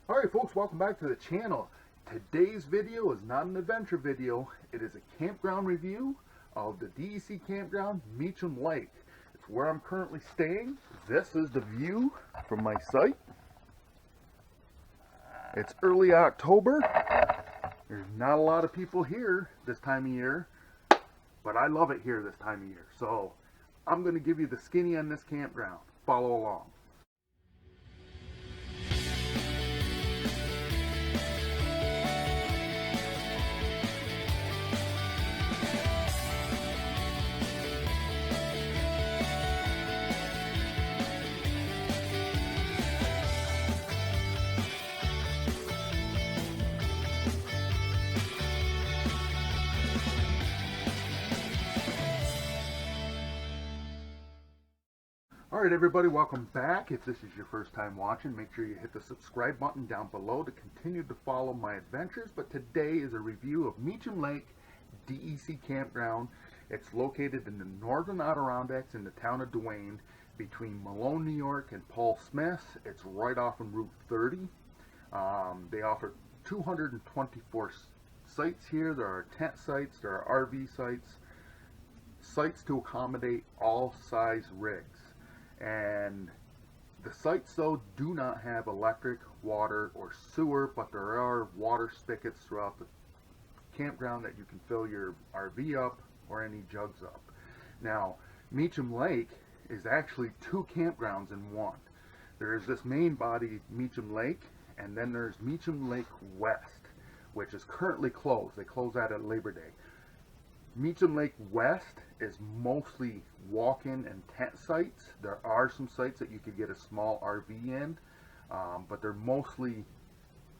Alright folks, welcome back to the channel. Today's video is not an adventure video. It is a campground review of the DEC Campground, Meacham Lake. It's where I'm currently staying. This is the view from my site. It's early October. There's not a lot of people here this time of year, but I love it here this time of year. So I'm going to give you the skinny on this campground. Follow along. Alright everybody, welcome back. If this is your first time watching, make sure you hit the subscribe button down below to continue to follow my adventures. But today is a review of Meacham Lake DEC Campground. It's located in the northern Adirondacks in the town of Duane, between Malone, New York and Paul Smith. It's right off on Route 30. They offer 224 sites here. There are tent sites, there are RV sites, sites to accommodate all size rigs. And the sites though do not have electric, water, or sewer, but there are water spigots throughout the campground that you can fill your RV up or any jugs up. Now, Meacham Lake is actually two campgrounds in one. There's this main body, Meacham Lake, and then there's Meacham Lake West, which is currently closed. They close that at Labor Day. Meacham Lake West is mostly walk-in and tent sites. There are some sites that you could get a small RV in, but they're mostly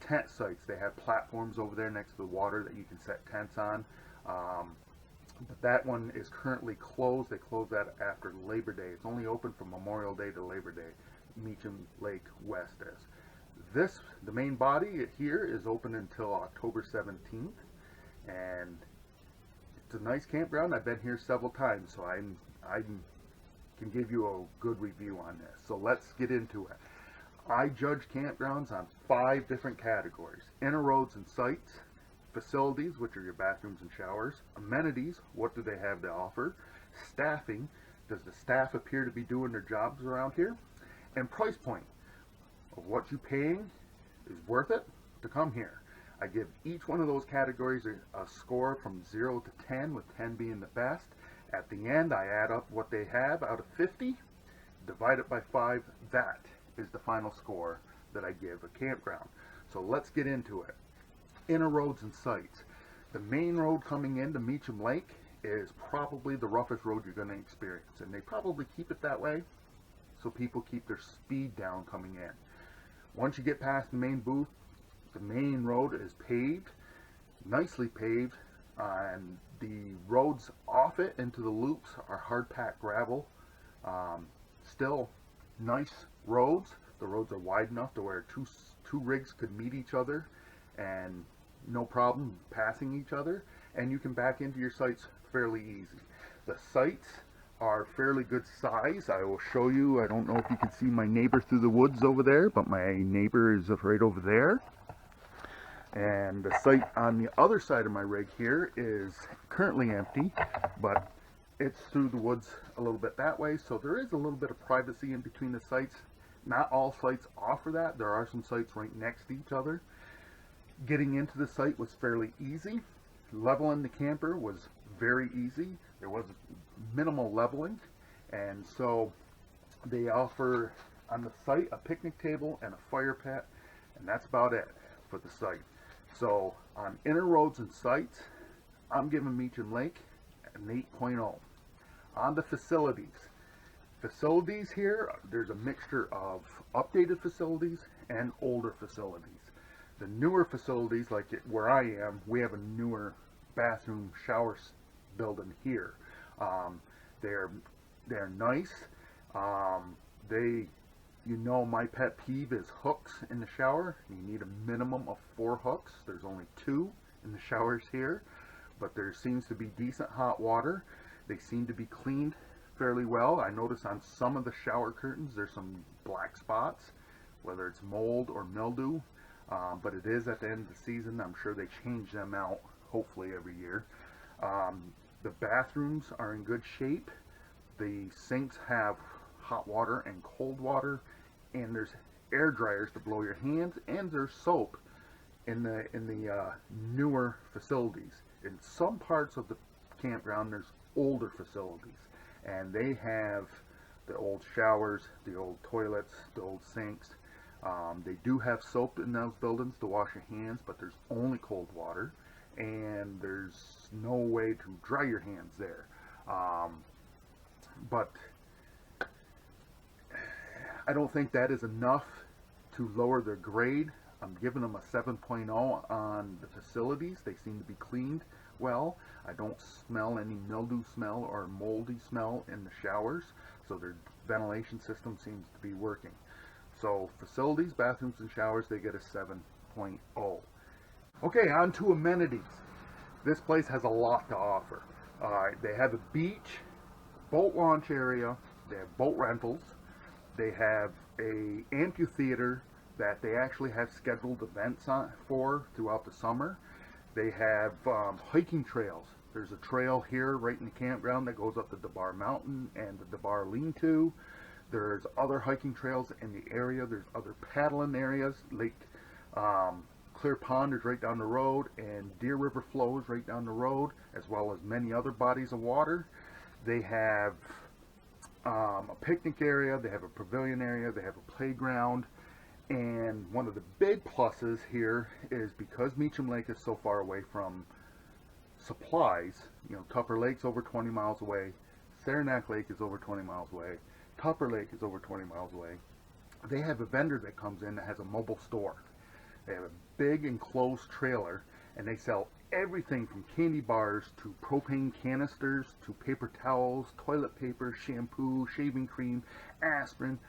tent sites. They have platforms over there next to the water that you can set tents on. But that one is currently closed. They close that after Labor Day. It's only open from Memorial Day to Labor Day. Meacham Lake West is. The main body here is open until October 17th, and it's a nice campground. I've been here several times, so I can give you a good review on this. So let's get into it. I judge campgrounds on 5 different categories: inner roads and sites, facilities, which are your bathrooms and showers, amenities, what do they have to offer, staffing, does the staff appear to be doing their jobs around here, and price point of what you're paying is worth it to come here. I give each one of those categories a score from 0 to 10, with 10 being the best. At the end, I add up what they have out of 50, divide it by 5. That is the final score that I give a campground. So let's get into it. Inner roads and sites. The main road coming into Meacham Lake is probably the roughest road you're going to experience, and they probably keep it that way so people keep their speed down coming in. Once you get past the main booth, the main road is paved, nicely paved, and the roads off it into the loops are hard-packed gravel. Still nice roads. The roads are wide enough to where two rigs could meet each other and no problem passing each other, and you can back into your sites fairly easy. The sites are fairly good size. I will show you. I don't know if you can see my neighbor through the woods over there, but my neighbor is right over there. And the site on the other side of my rig here is currently empty, but it's through the woods a little bit that way, so there is a little bit of privacy in between the sites. Not all sites offer that. There are some sites right next to each other. Getting into the site was fairly easy. Leveling the camper was very easy. There was minimal leveling, and so they offer on the site a picnic table and a fire pit, and that's about it for the site. So on inner roads and sites, I'm giving Meacham Lake an 8.0. On the facilities. Facilities here, there's a mixture of updated facilities and older facilities. The newer facilities, like where I am, we have a newer bathroom shower building here. They're nice. You know, my pet peeve is hooks in the shower. You need a minimum of 4 hooks. There's only 2 in the showers here, but there seems to be decent hot water. They seem to be cleaned fairly well. I notice on some of the shower curtains there's some black spots, whether it's mold or mildew. but it is at the end of the season. I'm sure they change them out hopefully every year. The bathrooms are in good shape. The sinks have hot water and cold water, and there's air dryers to blow your hands, and there's soap in the newer facilities. In some parts of the campground, there's older facilities, and they have the old showers, the old toilets, the old sinks. They do have soap in those buildings to wash your hands, but there's only cold water, and there's no way to dry your hands there. But I don't think that is enough to lower their grade. I'm giving them a 7.0 on the facilities. They seem to be cleaned well. I don't smell any mildew smell or moldy smell in the showers, so their ventilation system seems to be working. So facilities, bathrooms, and showers, they get a 7.0. Okay, on to amenities. This place has a lot to offer. They have a beach, boat launch area, they have boat rentals, they have a amphitheater that they actually have scheduled events for throughout the summer. They have hiking trails. There's a trail here right in the campground that goes up the DeBar Mountain and the DeBar Lean-To. There's other hiking trails in the area. There's other paddling areas. Lake Clear Pond is right down the road, and Deer River flows right down the road, as well as many other bodies of water. They have a picnic area. They have a pavilion area. They have a playground. And one of the big pluses here is because Meacham Lake is so far away from supplies, you know, Tupper Lake's over 20 miles away, Saranac Lake is over 20 miles away, Tupper Lake is over 20 miles away. They have a vendor that comes in that has a mobile store. They have a big enclosed trailer, and they sell everything from candy bars to propane canisters to paper towels, toilet paper, shampoo, shaving cream, aspirin.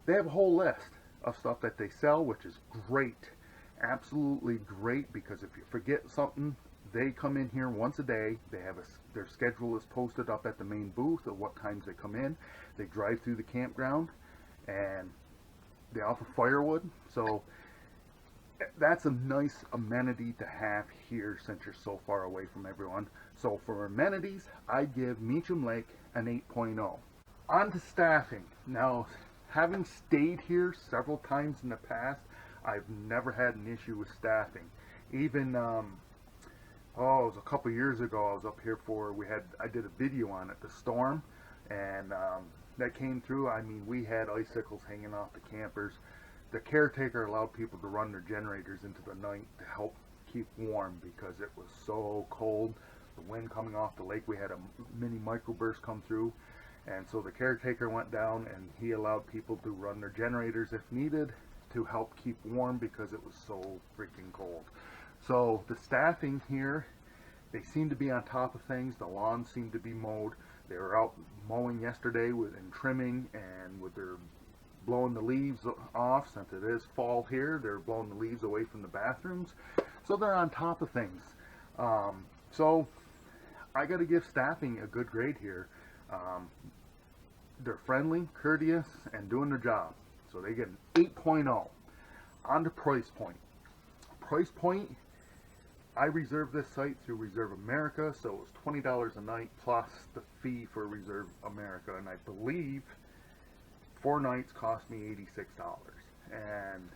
They have a whole list of stuff that they sell, which is great. Absolutely great, because if you forget something, they come in here once a day. They have their schedule is posted up at the main booth of what times they come in. They drive through the campground, and they offer firewood. So that's a nice amenity to have here since you're so far away from everyone. So for amenities, I give Meacham Lake an 8.0. On to staffing. Now, having stayed here several times in the past, I've never had an issue with staffing. Even it was a couple years ago. I was up here I did a video on it, the storm, and that came through. I mean, we had icicles hanging off the campers. The caretaker allowed people to run their generators into the night to help keep warm because it was so cold. The wind coming off the lake, we had a mini microburst come through, and so the caretaker went down and he allowed people to run their generators if needed to help keep warm because it was so freaking cold. So the staffing here, they seem to be on top of things. The lawns seem to be mowed. They were out mowing yesterday and trimming, and with their blowing the leaves off. Since it is fall here, they're blowing the leaves away from the bathrooms, so they're on top of things. So I got to give staffing a good grade here. They're friendly, courteous, and doing their job, so they get an 8.0. On to price point. Price point, I reserved this site through Reserve America, so it was $20 a night plus the fee for Reserve America, and I believe 4 nights cost me $86, and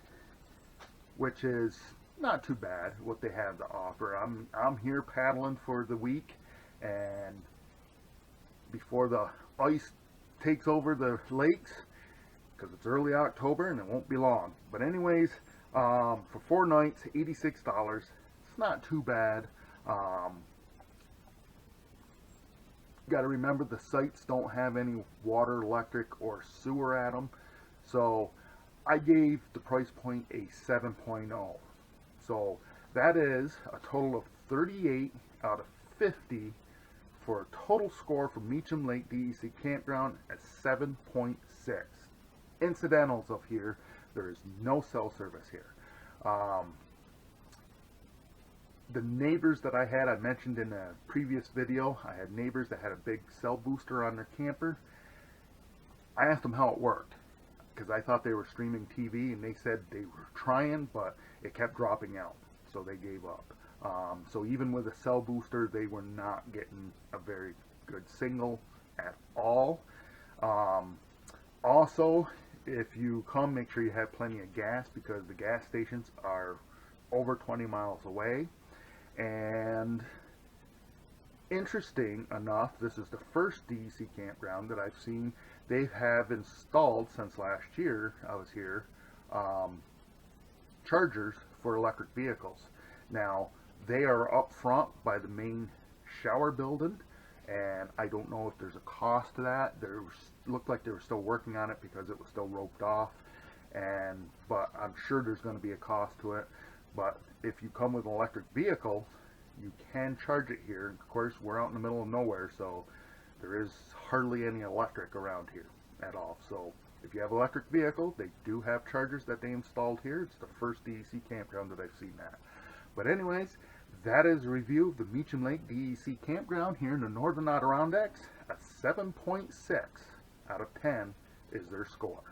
which is not too bad what they have to offer. I'm here paddling for the week, and before the ice takes over the lakes, because it's early October and it won't be long. But anyways, for 4 nights, $86. It's not too bad. Got to remember the sites don't have any water, electric, or sewer at them. So I gave the price point a 7.0. So that is a total of 38 out of 50 for a total score for Meacham Lake DEC Campground at 7.6. Incidentals of here, there is no cell service here. The neighbors that I mentioned in a previous video, I had neighbors that had a big cell booster on their camper. I asked them how it worked. because I thought they were streaming TV, and they said they were trying, but it kept dropping out, so they gave up. So even with a cell booster, they were not getting a very good signal at all. Also, if you come, make sure you have plenty of gas, because the gas stations are over 20 miles away. And interesting enough, this is the first DEC campground that I've seen they have installed since last year I was here, chargers for electric vehicles. Now, they are up front by the main shower building, and I don't know if there's a cost to that. There looked like they were still working on it because it was still roped off, but I'm sure there's going to be a cost to it. But if you come with an electric vehicle, you can charge it here. Of course, we're out in the middle of nowhere, so there is hardly any electric around here at all. So if you have an electric vehicle, they do have chargers that they installed here. It's the first DEC campground that I've seen that. But anyways, that is a review of the Meacham Lake DEC Campground here in the northern Adirondacks. A 7.6 out of 10 is their score.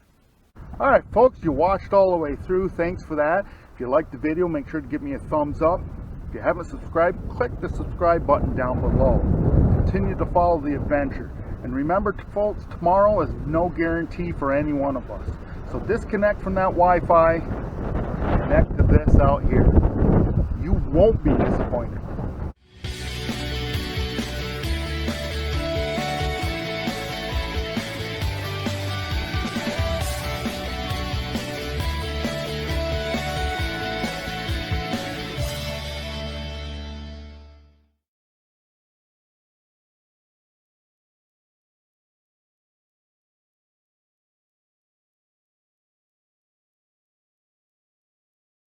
Alright folks, you watched all the way through. Thanks for that. If you liked the video, make sure to give me a thumbs up. If you haven't subscribed, click the subscribe button down below. Continue to follow the adventure. And remember, folks, tomorrow is no guarantee for any one of us. So disconnect from that Wi-Fi, connect to this out here. You won't be disappointed.